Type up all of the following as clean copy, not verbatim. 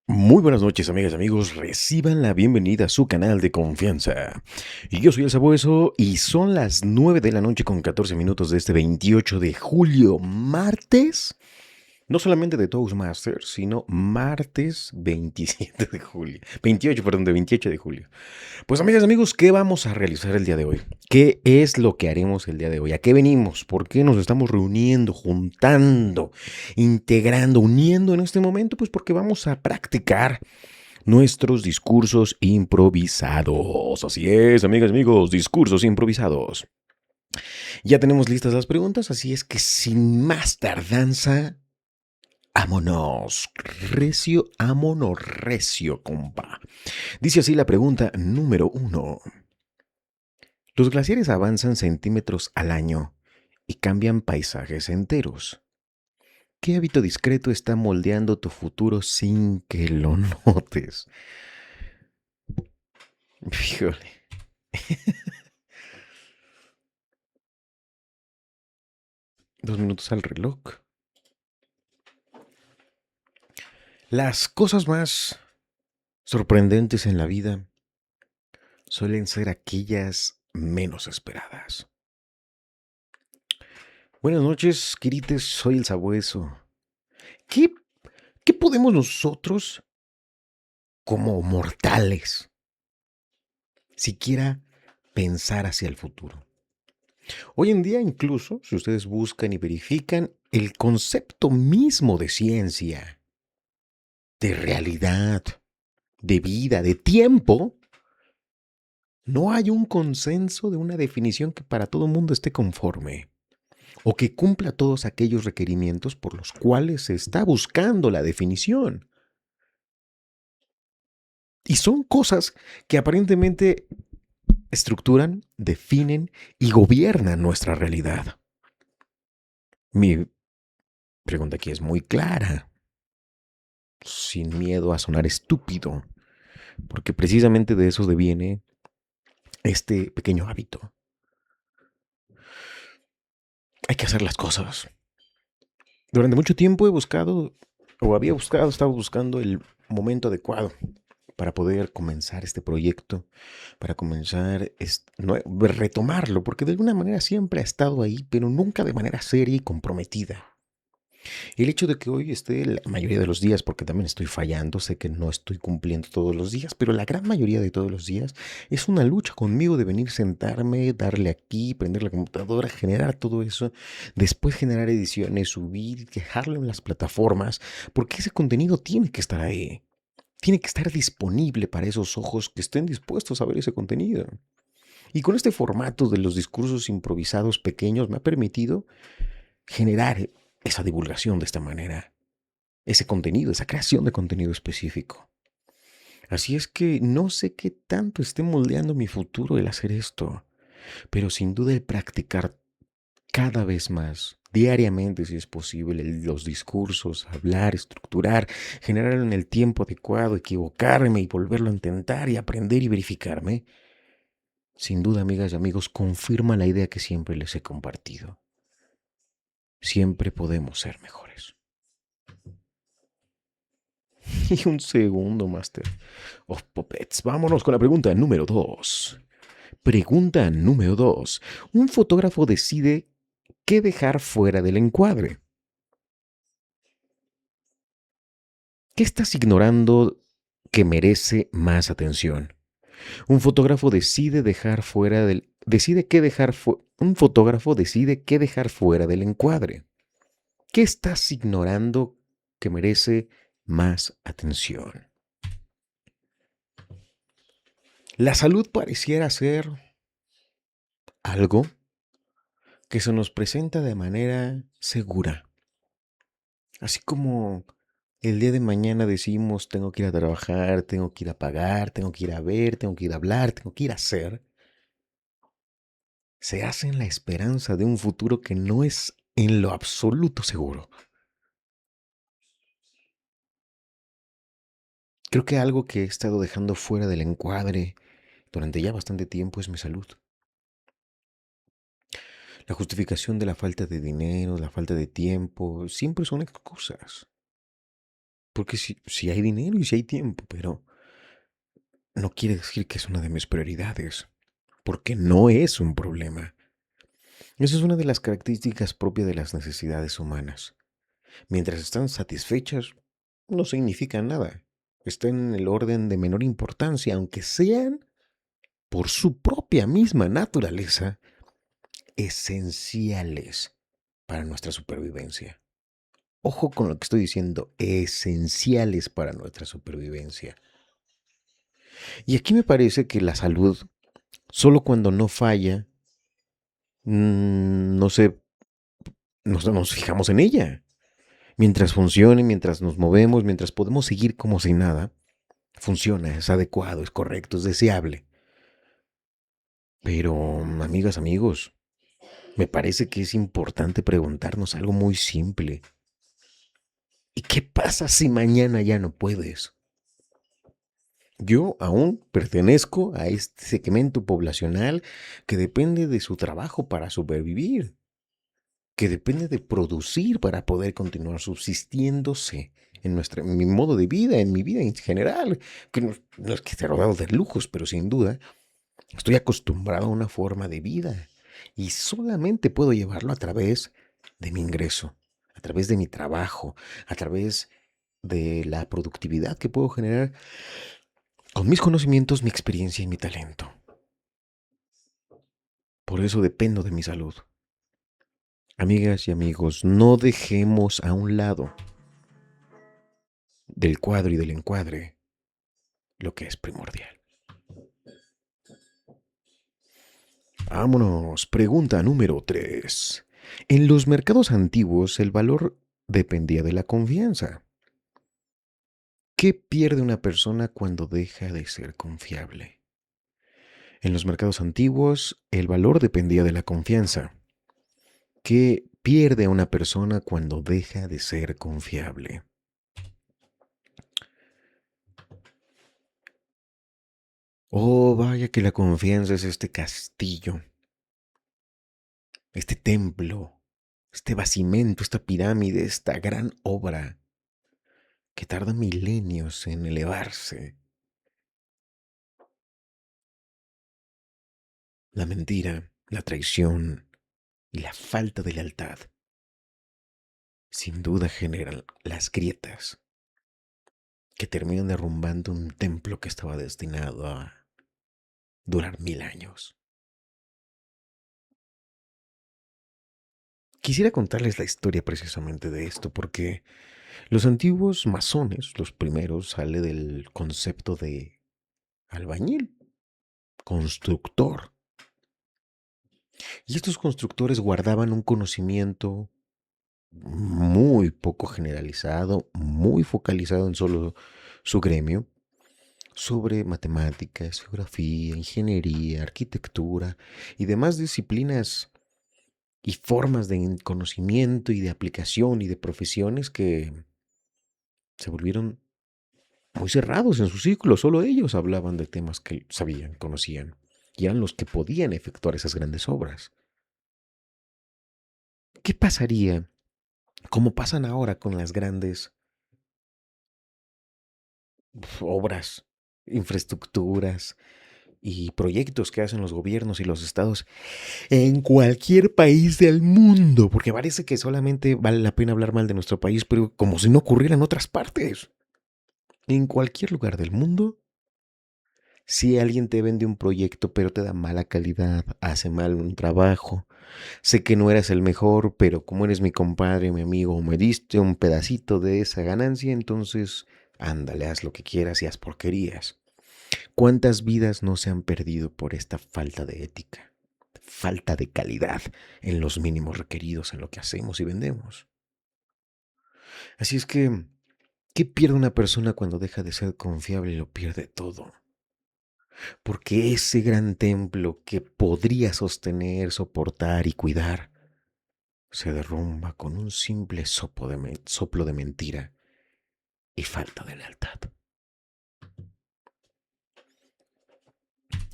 Muy buenas noches, amigas y amigos. Reciban la bienvenida a su canal de confianza. Y yo soy el Sabueso y son las 9 de la noche con 14 minutos de este 28 de julio, martes. No solamente de Toastmasters, sino martes 27 de julio. 28, perdón, de 28 de julio. Pues amigas y amigos, ¿qué vamos a realizar el día de hoy? ¿Qué es lo que haremos el día de hoy? ¿A qué venimos? ¿Por qué nos estamos reuniendo, juntando, integrando, uniendo en este momento? Pues porque vamos a practicar nuestros discursos improvisados. Así es, amigas y amigos, discursos improvisados. Ya tenemos listas las preguntas, así es que sin más tardanza, vámonos recio, compa. Dice así la pregunta número uno. Los glaciares avanzan centímetros al año y cambian paisajes enteros. ¿Qué hábito discreto está moldeando tu futuro sin que lo notes? Híjole. 2 minutos al reloj. Las cosas más sorprendentes en la vida suelen ser aquellas menos esperadas. Buenas noches, querites, soy el Sabueso. ¿Qué, ¿Qué podemos nosotros, como mortales, siquiera pensar hacia el futuro? Hoy en día, incluso, si ustedes buscan y verifican el concepto mismo de ciencia, de realidad, de vida, de tiempo, no hay un consenso de una definición que para todo el mundo esté conforme o que cumpla todos aquellos requerimientos por los cuales se está buscando la definición. Y son cosas que aparentemente estructuran, definen y gobiernan nuestra realidad. Mi pregunta aquí es muy clara, sin miedo a sonar estúpido, porque precisamente de eso deviene este pequeño hábito. Hay que hacer las cosas. Durante mucho tiempo he buscado, o había buscado, estaba buscando el momento adecuado para poder comenzar este proyecto, para comenzar, retomarlo, porque de alguna manera siempre ha estado ahí, pero nunca de manera seria y comprometida. El hecho de que hoy esté la mayoría de los días, porque también estoy fallando, sé que no estoy cumpliendo todos los días, pero la gran mayoría de todos los días es una lucha conmigo de venir, sentarme, darle aquí, prender la computadora, generar todo eso, después generar ediciones, subir, dejarlo en las plataformas, porque ese contenido tiene que estar ahí. Tiene que estar disponible para esos ojos que estén dispuestos a ver ese contenido. Y con este formato de los discursos improvisados pequeños me ha permitido generar esa divulgación de esta manera, ese contenido, esa creación de contenido específico. Así es que no sé qué tanto esté moldeando mi futuro el hacer esto, pero sin duda el practicar cada vez más, diariamente si es posible, los discursos, hablar, estructurar, generar en el tiempo adecuado, equivocarme y volverlo a intentar y aprender y verificarme, sin duda, amigas y amigos, confirma la idea que siempre les he compartido. Siempre podemos ser mejores. Y un segundo, Master of Puppets. Vámonos con la pregunta número 2. Pregunta número 2. Un fotógrafo decide qué dejar fuera del encuadre. ¿Qué estás ignorando que merece más atención? Un fotógrafo decide dejar fuera del decide qué dejar un fotógrafo decide qué dejar fuera del encuadre. ¿Qué estás ignorando que merece más atención? La salud pareciera ser algo que se nos presenta de manera segura. Así como el día de mañana decimos, tengo que ir a trabajar, tengo que ir a pagar, tengo que ir a ver, tengo que ir a hablar, tengo que ir a hacer, se hace en la esperanza de un futuro que no es en lo absoluto seguro. Creo que algo que he estado dejando fuera del encuadre durante ya bastante tiempo es mi salud. La justificación de la falta de dinero, la falta de tiempo, siempre son excusas. Porque si hay dinero y si hay tiempo, pero no quiere decir que es una de mis prioridades, porque no es un problema. Esa es una de las características propias de las necesidades humanas. Mientras están satisfechas, no significan nada. Están en el orden de menor importancia, aunque sean, por su propia misma naturaleza, esenciales para nuestra supervivencia. Ojo con lo que estoy diciendo, esenciales para nuestra supervivencia. Y aquí me parece que la salud, solo cuando no falla, no sé, nos fijamos en ella. Mientras funcione, mientras nos movemos, mientras podemos seguir como si nada, funciona, es adecuado, es correcto, es deseable. Pero, amigas, amigos, me parece que es importante preguntarnos algo muy simple. ¿Y qué pasa si mañana ya no puedes? Yo aún pertenezco a este segmento poblacional que depende de su trabajo para sobrevivir, que depende de producir para poder continuar subsistiéndose en mi modo de vida, en mi vida en general, que no es que esté rodeado de lujos, pero sin duda estoy acostumbrado a una forma de vida y solamente puedo llevarlo a través de mi ingreso, a través de mi trabajo, a través de la productividad que puedo generar con mis conocimientos, mi experiencia y mi talento. Por eso dependo de mi salud. Amigas y amigos, no dejemos a un lado del cuadro y del encuadre lo que es primordial. Vámonos. Pregunta número 3. En los mercados antiguos el valor dependía de la confianza. ¿Qué pierde una persona cuando deja de ser confiable? En los mercados antiguos el valor dependía de la confianza. ¿Qué pierde una persona cuando deja de ser confiable? Oh, vaya que la confianza es este castillo, este templo, este basimento, esta pirámide, esta gran obra que tarda milenios en elevarse. La mentira, la traición y la falta de lealtad sin duda generan las grietas que terminan derrumbando un templo que estaba destinado a durar 1000 años. Quisiera contarles la historia precisamente de esto porque los antiguos masones, los primeros, sale del concepto de albañil, constructor. Y estos constructores guardaban un conocimiento muy poco generalizado, muy focalizado en solo su gremio, sobre matemáticas, geografía, ingeniería, arquitectura y demás disciplinas y formas de conocimiento y de aplicación y de profesiones que se volvieron muy cerrados en su círculo. Solo ellos hablaban de temas que sabían, conocían y eran los que podían efectuar esas grandes obras. ¿Qué pasaría, como pasan ahora con las grandes obras, infraestructuras y proyectos que hacen los gobiernos y los estados en cualquier país del mundo? Porque parece que solamente vale la pena hablar mal de nuestro país, pero como si no ocurriera en otras partes. En cualquier lugar del mundo, si alguien te vende un proyecto pero te da mala calidad, hace mal un trabajo, sé que no eres el mejor, pero como eres mi compadre, mi amigo, me diste un pedacito de esa ganancia, entonces ándale, haz lo que quieras y haz porquerías. ¿Cuántas vidas no se han perdido por esta falta de ética, falta de calidad en los mínimos requeridos en lo que hacemos y vendemos? Así es que, ¿qué pierde una persona cuando deja de ser confiable y lo pierde todo? Porque ese gran templo que podría sostener, soportar y cuidar se derrumba con un simple soplo de mentira y falta de lealtad.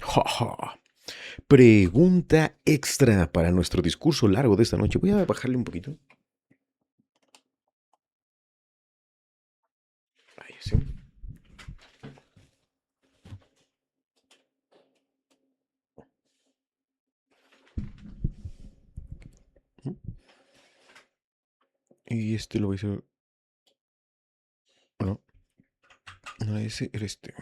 Ja, ja. Pregunta extra para nuestro discurso largo de esta noche. Voy a bajarle un poquito. Y lo voy a hacer. No, no, ese era este.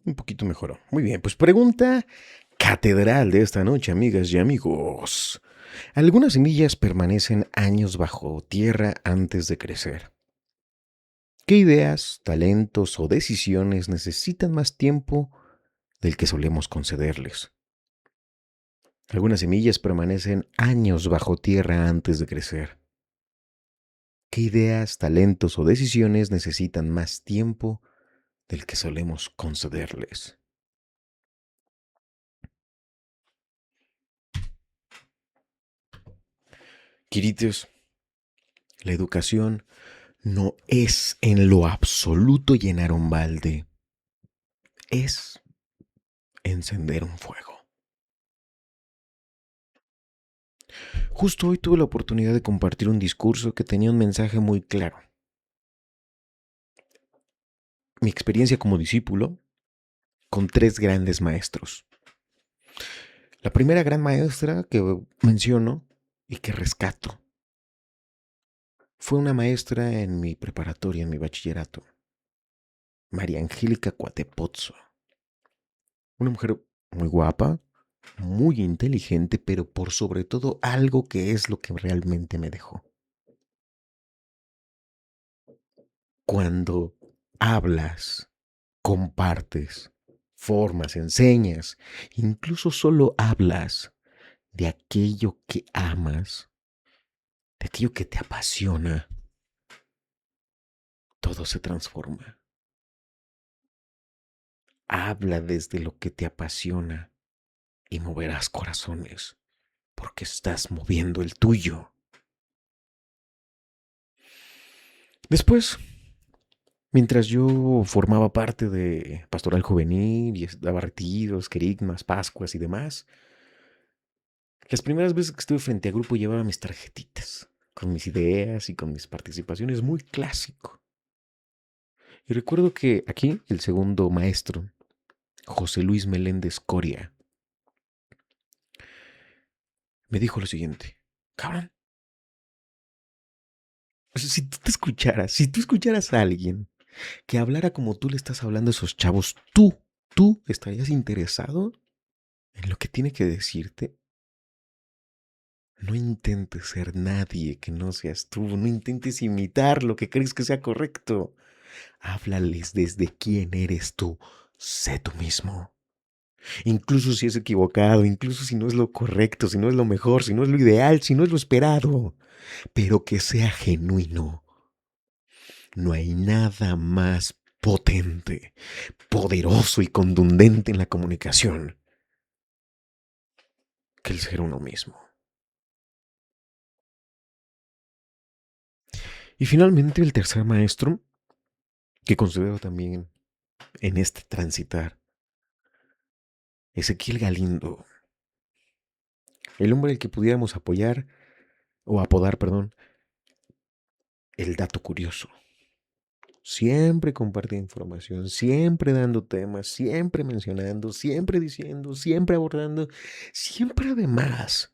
Un poquito mejoró. Muy bien, pues pregunta catedral de esta noche, amigas y amigos. Algunas semillas permanecen años bajo tierra antes de crecer. ¿Qué ideas, talentos o decisiones necesitan más tiempo del que solemos concederles? Algunas semillas permanecen años bajo tierra antes de crecer. ¿Qué ideas, talentos o decisiones necesitan más tiempo del que solemos concederles? Quirites, la educación no es en lo absoluto llenar un balde, es encender un fuego. Justo hoy tuve la oportunidad de compartir un discurso que tenía un mensaje muy claro. Mi experiencia como discípulo con tres grandes maestros. La primera gran maestra que menciono y que rescato fue una maestra en mi preparatoria, en mi bachillerato, María Angélica Cuatepozzo. Una mujer muy guapa, muy inteligente, pero por sobre todo algo que es lo que realmente me dejó. Cuando hablas, compartes, formas, enseñas, incluso solo hablas de aquello que amas, de aquello que te apasiona, todo se transforma. Habla desde lo que te apasiona y moverás corazones, porque estás moviendo el tuyo. Después, mientras yo formaba parte de Pastoral Juvenil y daba retiros, querigmas, pascuas y demás, las primeras veces que estuve frente a grupo llevaba mis tarjetitas, con mis ideas y con mis participaciones, muy clásico. Y recuerdo que aquí el segundo maestro, José Luis Meléndez Coria, me dijo lo siguiente: cabrón, o sea, si tú escucharas a alguien que hablara como tú le estás hablando a esos chavos, tú estarías interesado en lo que tiene que decirte. No intentes ser nadie que no seas tú, no intentes imitar lo que crees que sea correcto. Háblales desde quién eres tú, sé tú mismo. Incluso si es equivocado, incluso si no es lo correcto, si no es lo mejor, si no es lo ideal, si no es lo esperado, pero que sea genuino. No hay nada más potente, poderoso y contundente en la comunicación que el ser uno mismo. Y finalmente el tercer maestro, que considero también en este transitar, Ezequiel Galindo, el hombre al que pudiéramos apoyar, o apodar, perdón, el dato curioso. Siempre compartiendo información, siempre dando temas, siempre mencionando, siempre diciendo, siempre abordando, siempre además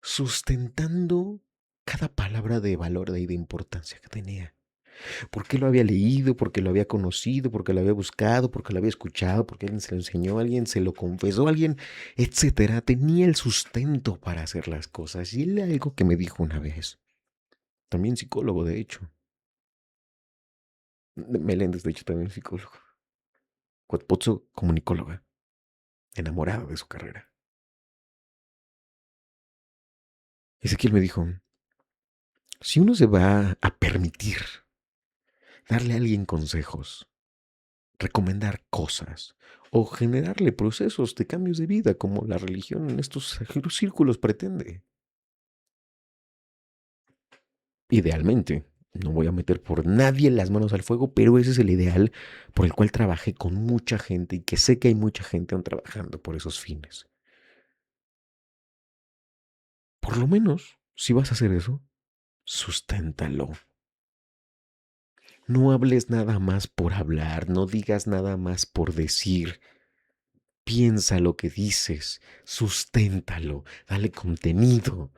sustentando cada palabra de valor y de importancia que tenía. Porque lo había leído, porque lo había conocido, porque lo había buscado, porque lo había escuchado, porque alguien se lo enseñó, alguien se lo confesó, alguien, etcétera. Tenía el sustento para hacer las cosas. Y él algo que me dijo una vez, también psicólogo, de hecho. Meléndez, de hecho, también psicólogo. Cuatpozzo, comunicóloga, enamorada de su carrera. Ezequiel me dijo, si uno se va a permitir darle a alguien consejos, recomendar cosas o generarle procesos de cambios de vida como la religión en estos círculos pretende. Idealmente. No voy a meter por nadie las manos al fuego, pero ese es el ideal por el cual trabajé con mucha gente y que sé que hay mucha gente aún trabajando por esos fines. Por lo menos, si vas a hacer eso, susténtalo. No hables nada más por hablar, no digas nada más por decir. Piensa lo que dices, susténtalo, dale contenido.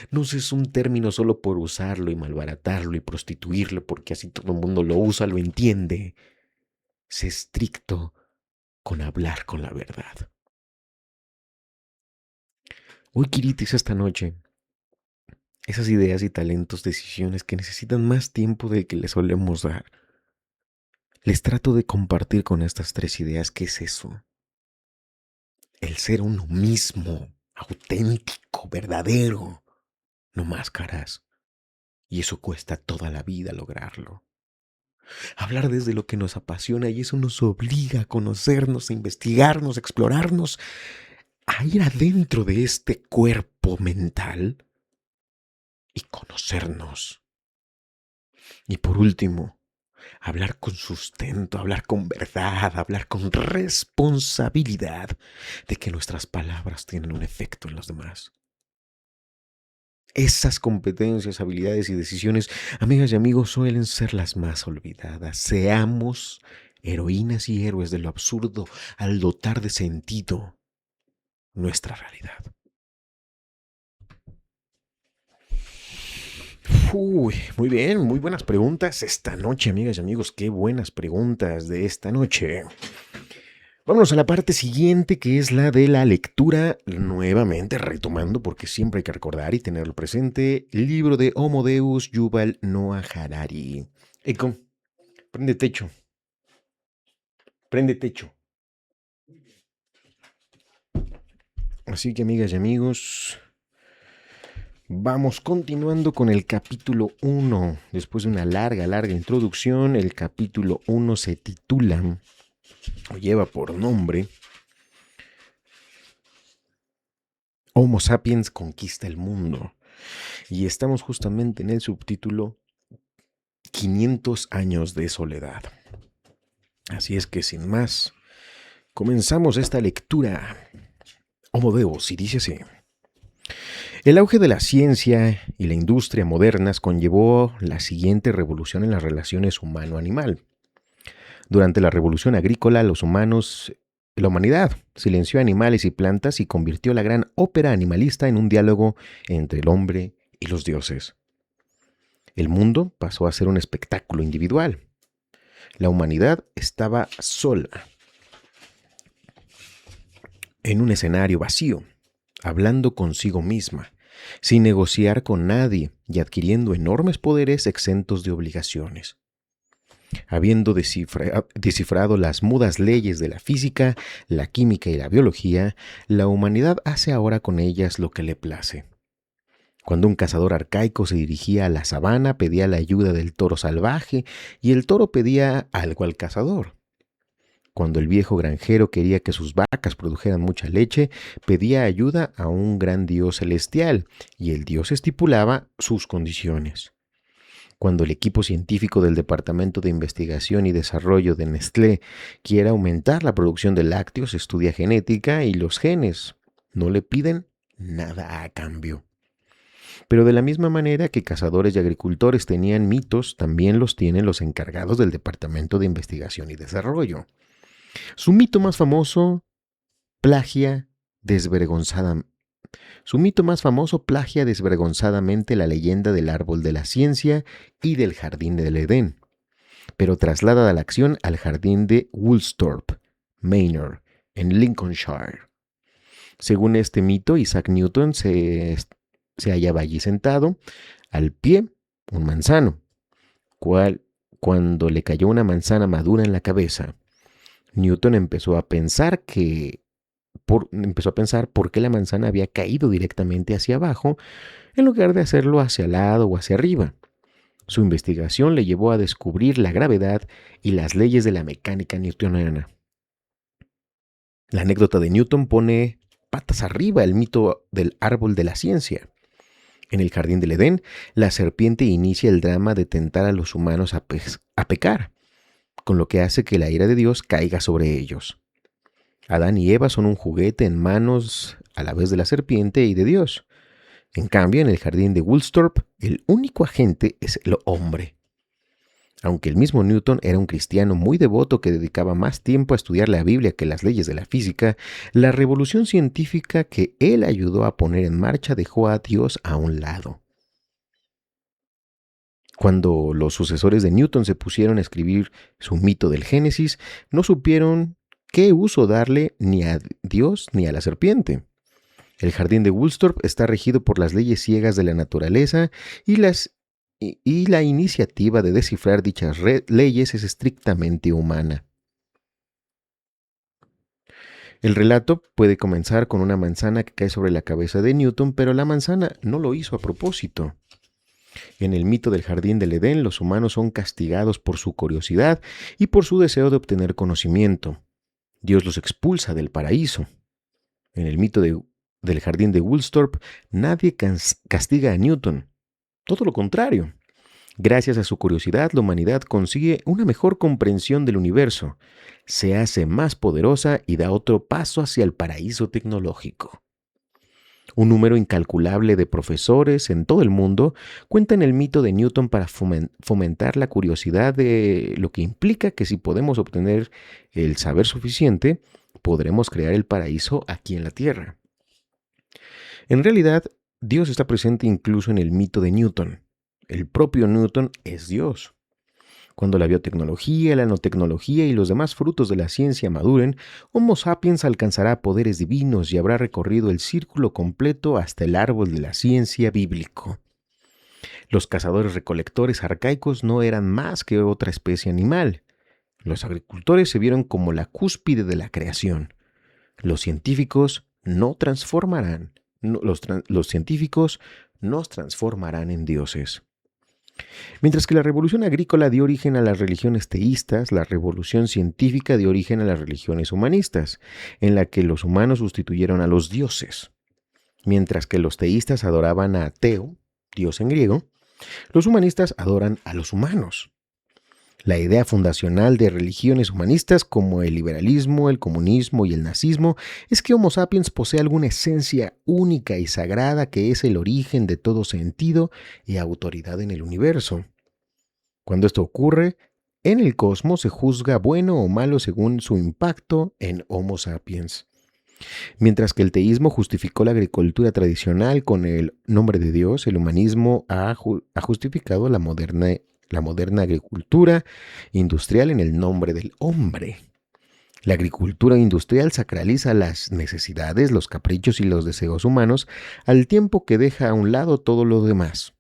No uses un término solo por usarlo y malbaratarlo y prostituirlo porque así todo el mundo lo usa, lo entiende. Sé estricto con hablar con la verdad. Hoy, Kiritis, esta noche, esas ideas y talentos, decisiones que necesitan más tiempo del que les solemos dar, les trato de compartir con estas tres ideas. ¿Qué es eso? El ser uno mismo, auténtico, verdadero, no máscaras. Y eso cuesta toda la vida lograrlo. Hablar desde lo que nos apasiona y eso nos obliga a conocernos, a investigarnos, a explorarnos, a ir adentro de este cuerpo mental y conocernos. Y por último, hablar con sustento, hablar con verdad, hablar con responsabilidad de que nuestras palabras tienen un efecto en los demás. Esas competencias, habilidades y decisiones, amigas y amigos, suelen ser las más olvidadas. Seamos heroínas y héroes de lo absurdo al dotar de sentido nuestra realidad. Uy, muy bien, muy buenas preguntas esta noche, amigas y amigos. Qué buenas preguntas de esta noche. Vámonos a la parte siguiente, que es la de la lectura, nuevamente retomando, porque siempre hay que recordar y tenerlo presente, el libro de Homo Deus, Yuval Noah Harari. Eco, prende techo, prende techo. Así que, amigas y amigos, vamos continuando con el capítulo 1. Después de una larga introducción, el capítulo 1 se titula, o lleva por nombre, Homo sapiens conquista el mundo. Y estamos justamente en el subtítulo 500 años de soledad. Así es que sin más, comenzamos esta lectura. Homo Deus, y dice así. El auge de la ciencia y la industria modernas conllevó la siguiente revolución en las relaciones humano-animal. Durante la revolución agrícola, la humanidad silenció animales y plantas y convirtió la gran ópera animalista en un diálogo entre el hombre y los dioses. El mundo pasó a ser un espectáculo individual. La humanidad estaba sola, en un escenario vacío, hablando consigo misma, sin negociar con nadie y adquiriendo enormes poderes exentos de obligaciones. Habiendo descifrado las mudas leyes de la física, la química y la biología, la humanidad hace ahora con ellas lo que le place. Cuando un cazador arcaico se dirigía a la sabana, pedía la ayuda del toro salvaje y el toro pedía algo al cazador. Cuando el viejo granjero quería que sus vacas produjeran mucha leche, pedía ayuda a un gran dios celestial y el dios estipulaba sus condiciones. Cuando el equipo científico del Departamento de Investigación y Desarrollo de Nestlé quiere aumentar la producción de lácteos, estudia genética y los genes. No le piden nada a cambio. Pero de la misma manera que cazadores y agricultores tenían mitos, también los tienen los encargados del Departamento de Investigación y Desarrollo. Su mito más famoso plagia desvergonzadamente la leyenda del árbol de la ciencia y del jardín del Edén, pero traslada la acción al jardín de Woolsthorpe, Manor, en Lincolnshire. Según este mito, Isaac Newton se hallaba allí sentado, al pie, un manzano, cuando le cayó una manzana madura en la cabeza. Newton empezó a pensar por qué la manzana había caído directamente hacia abajo en lugar de hacerlo hacia el lado o hacia arriba. Su investigación le llevó a descubrir la gravedad y las leyes de la mecánica newtoniana. La anécdota de Newton pone patas arriba el mito del árbol de la ciencia. En el jardín del Edén, la serpiente inicia el drama de tentar a los humanos a pecar, con lo que hace que la ira de Dios caiga sobre ellos. Adán y Eva son un juguete en manos a la vez de la serpiente y de Dios. En cambio, en el jardín de Woolsthorpe, el único agente es el hombre. Aunque el mismo Newton era un cristiano muy devoto que dedicaba más tiempo a estudiar la Biblia que las leyes de la física, la revolución científica que él ayudó a poner en marcha dejó a Dios a un lado. Cuando los sucesores de Newton se pusieron a escribir su mito del Génesis, no supieron qué uso darle ni a Dios ni a la serpiente. El jardín de Woolsthorpe está regido por las leyes ciegas de la naturaleza y la iniciativa de descifrar dichas leyes es estrictamente humana. El relato puede comenzar con una manzana que cae sobre la cabeza de Newton, pero la manzana no lo hizo a propósito. En el mito del jardín del Edén, los humanos son castigados por su curiosidad y por su deseo de obtener conocimiento. Dios los expulsa del paraíso. En el mito del jardín de Woolsthorpe, nadie castiga a Newton. Todo lo contrario. Gracias a su curiosidad, la humanidad consigue una mejor comprensión del universo, se hace más poderosa y da otro paso hacia el paraíso tecnológico. Un número incalculable de profesores en todo el mundo cuentan el mito de Newton para fomentar la curiosidad de lo que implica que si podemos obtener el saber suficiente, podremos crear el paraíso aquí en la Tierra. En realidad, Dios está presente incluso en el mito de Newton. El propio Newton es Dios. Cuando la biotecnología, la nanotecnología y los demás frutos de la ciencia maduren, Homo sapiens alcanzará poderes divinos y habrá recorrido el círculo completo hasta el árbol de la ciencia bíblico. Los cazadores-recolectores arcaicos no eran más que otra especie animal. Los agricultores se vieron como la cúspide de la creación. Los científicos los científicos nos transformarán en dioses. Mientras que la revolución agrícola dio origen a las religiones teístas, la revolución científica dio origen a las religiones humanistas, en la que los humanos sustituyeron a los dioses. Mientras que los teístas adoraban a Teo, Dios en griego, los humanistas adoran a los humanos. La idea fundacional de religiones humanistas como el liberalismo, el comunismo y el nazismo es que Homo sapiens posee alguna esencia única y sagrada que es el origen de todo sentido y autoridad en el universo. Cuando esto ocurre, en el cosmos se juzga bueno o malo según su impacto en Homo sapiens. Mientras que el teísmo justificó la agricultura tradicional con el nombre de Dios, el humanismo ha justificado la moderna agricultura industrial en el nombre del hombre. La agricultura industrial sacraliza las necesidades, los caprichos y los deseos humanos, al tiempo que deja a un lado todo lo demás.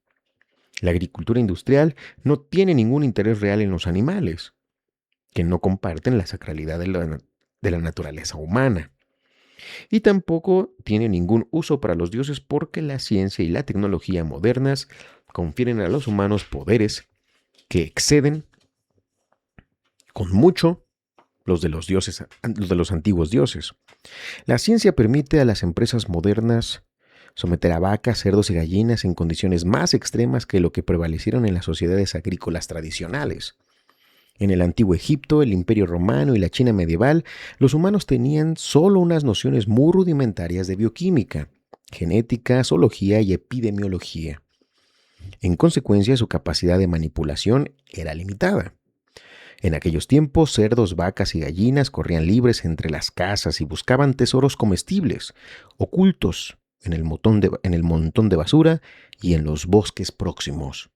La agricultura industrial no tiene ningún interés real en los animales, que no comparten la sacralidad de la naturaleza humana. Y tampoco tiene ningún uso para los dioses porque la ciencia y la tecnología modernas confieren a los humanos poderes que exceden con mucho los de los antiguos dioses. La ciencia permite a las empresas modernas someter a vacas, cerdos y gallinas en condiciones más extremas que lo que prevalecieron en las sociedades agrícolas tradicionales. En el antiguo Egipto, el Imperio Romano y la China medieval, los humanos tenían solo unas nociones muy rudimentarias de bioquímica, genética, zoología y epidemiología. En consecuencia, su capacidad de manipulación era limitada. En aquellos tiempos, cerdos, vacas y gallinas corrían libres entre las casas y buscaban tesoros comestibles, ocultos en el montón de basura y en los bosques próximos.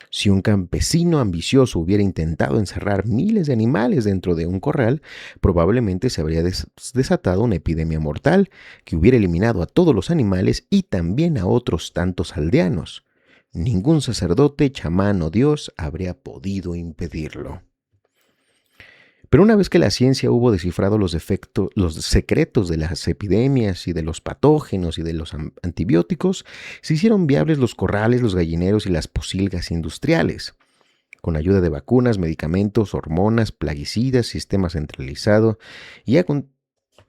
Si un campesino ambicioso hubiera intentado encerrar miles de animales dentro de un corral, probablemente se habría desatado una epidemia mortal que hubiera eliminado a todos los animales y también a otros tantos aldeanos. Ningún sacerdote, chamán o dios habría podido impedirlo. Pero una vez que la ciencia hubo descifrado los secretos de las epidemias y de los patógenos y de los antibióticos, se hicieron viables los corrales, los gallineros y las posilgas industriales. Con ayuda de vacunas, medicamentos, hormonas, plaguicidas, sistema centralizado y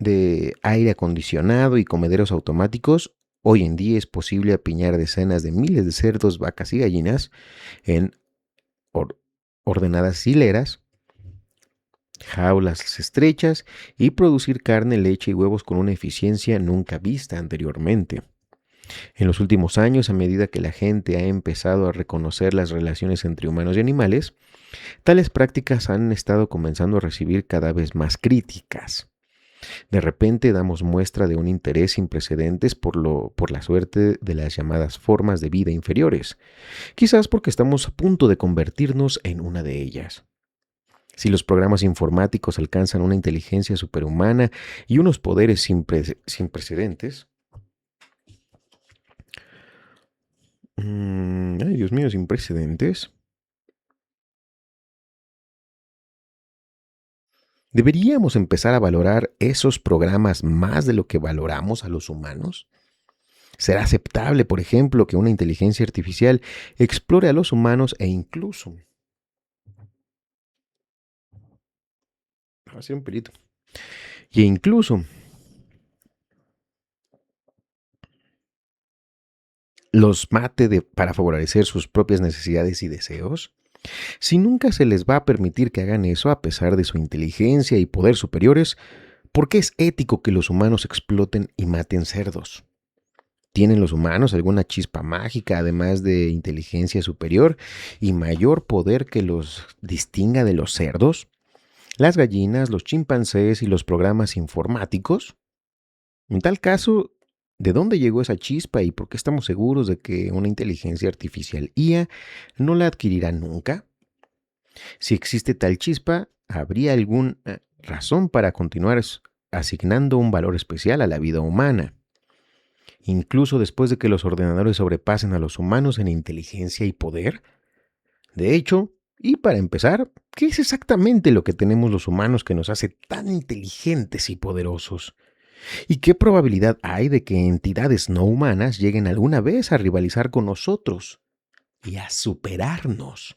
de aire acondicionado y comederos automáticos, Hoy en día es posible apiñar decenas de miles de cerdos, vacas y gallinas en or- ordenadas hileras, jaulas estrechas y producir carne, leche y huevos con una eficiencia nunca vista anteriormente. En los últimos años, a medida que la gente ha empezado a reconocer las relaciones entre humanos y animales, tales prácticas han estado comenzando a recibir cada vez más críticas. De repente damos muestra de un interés sin precedentes por la suerte de las llamadas formas de vida inferiores, quizás porque estamos a punto de convertirnos en una de ellas. Si los programas informáticos alcanzan una inteligencia superhumana y unos poderes sin precedentes, ay Dios mío, sin precedentes, ¿deberíamos empezar a valorar esos programas más de lo que valoramos a los humanos? ¿Será aceptable, por ejemplo, que una inteligencia artificial explore a los humanos e incluso... Va a ser un pelito. Y incluso los mate para favorecer sus propias necesidades y deseos? Si nunca se les va a permitir que hagan eso a pesar de su inteligencia y poder superiores, ¿por qué es ético que los humanos exploten y maten cerdos? ¿Tienen los humanos alguna chispa mágica, además de inteligencia superior y mayor poder que los distinga de los cerdos, las gallinas, los chimpancés y los programas informáticos? En tal caso, ¿de dónde llegó esa chispa y por qué estamos seguros de que una inteligencia artificial IA no la adquirirá nunca? Si existe tal chispa, ¿habría alguna razón para continuar asignando un valor especial a la vida humana, incluso después de que los ordenadores sobrepasen a los humanos en inteligencia y poder? De hecho, y para empezar, ¿qué es exactamente lo que tenemos los humanos que nos hace tan inteligentes y poderosos? ¿Y qué probabilidad hay de que entidades no humanas lleguen alguna vez a rivalizar con nosotros y a superarnos?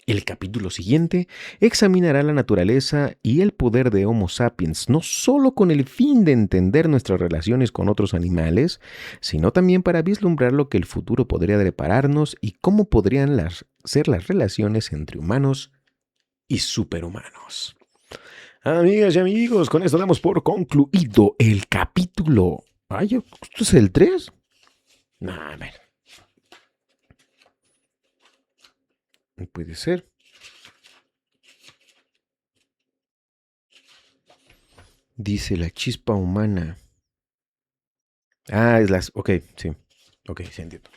El capítulo siguiente examinará la naturaleza y el poder de Homo sapiens, no solo con el fin de entender nuestras relaciones con otros animales, sino también para vislumbrar lo que el futuro podría depararnos y cómo podrían ser las relaciones entre humanos y superhumanos. Amigas y amigos, con esto damos por concluido el capítulo. Ay, ¿esto es el 3? Nah, a ver. No puede ser. Dice la chispa humana. Ah, es las... Ok, sí. Ok, sí entiendo.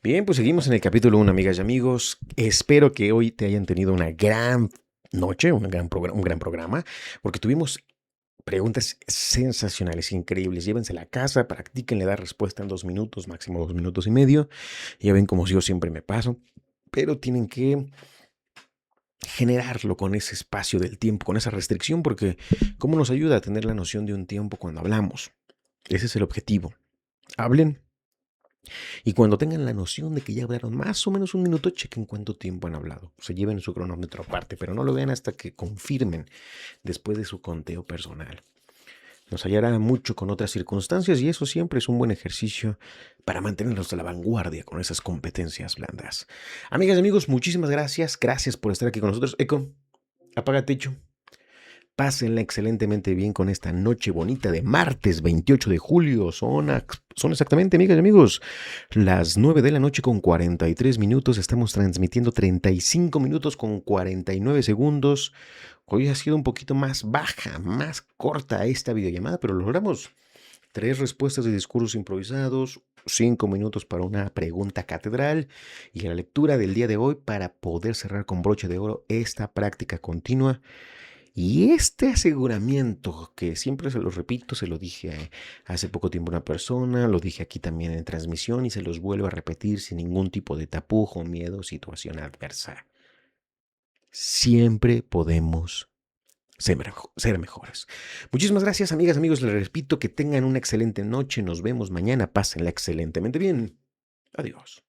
Bien, pues seguimos en el capítulo 1, amigas y amigos. Espero que hoy te hayan tenido una gran noche, un gran programa, porque tuvimos preguntas sensacionales, increíbles. Llévense a casa, practíquenle dar respuesta en 2 minutos, máximo 2 minutos y medio. Ya ven como yo siempre me paso, pero tienen que generarlo con ese espacio del tiempo, con esa restricción, porque ¿cómo nos ayuda a tener la noción de un tiempo cuando hablamos? Ese es el objetivo. Hablen y cuando tengan la noción de que ya hablaron más o menos 1 minuto, chequen cuánto tiempo han hablado. Se lleven su cronómetro aparte, pero no lo vean hasta que confirmen después de su conteo personal. Nos hallará mucho con otras circunstancias y eso siempre es un buen ejercicio para mantenernos a la vanguardia con esas competencias blandas. Amigas y amigos, muchísimas gracias. Gracias por estar aquí con nosotros. Eco, apaga techo. Pásenla excelentemente bien con esta noche bonita de martes 28 de julio. Son exactamente, amigas y amigos, las 9 de la noche con 43 minutos. Estamos transmitiendo 35 minutos con 49 segundos. Hoy ha sido un poquito más baja, más corta esta videollamada, pero logramos 3 respuestas de discursos improvisados, 5 minutos para una pregunta catedral y la lectura del día de hoy para poder cerrar con broche de oro esta práctica continua. Y este aseguramiento, que siempre se lo repito, se lo dije hace poco tiempo a una persona, lo dije aquí también en transmisión y se los vuelvo a repetir sin ningún tipo de tapujo, miedo, situación adversa. Siempre podemos ser mejores. Muchísimas gracias, amigas, amigos. Les repito que tengan una excelente noche. Nos vemos mañana. Pásenla excelentemente bien. Adiós.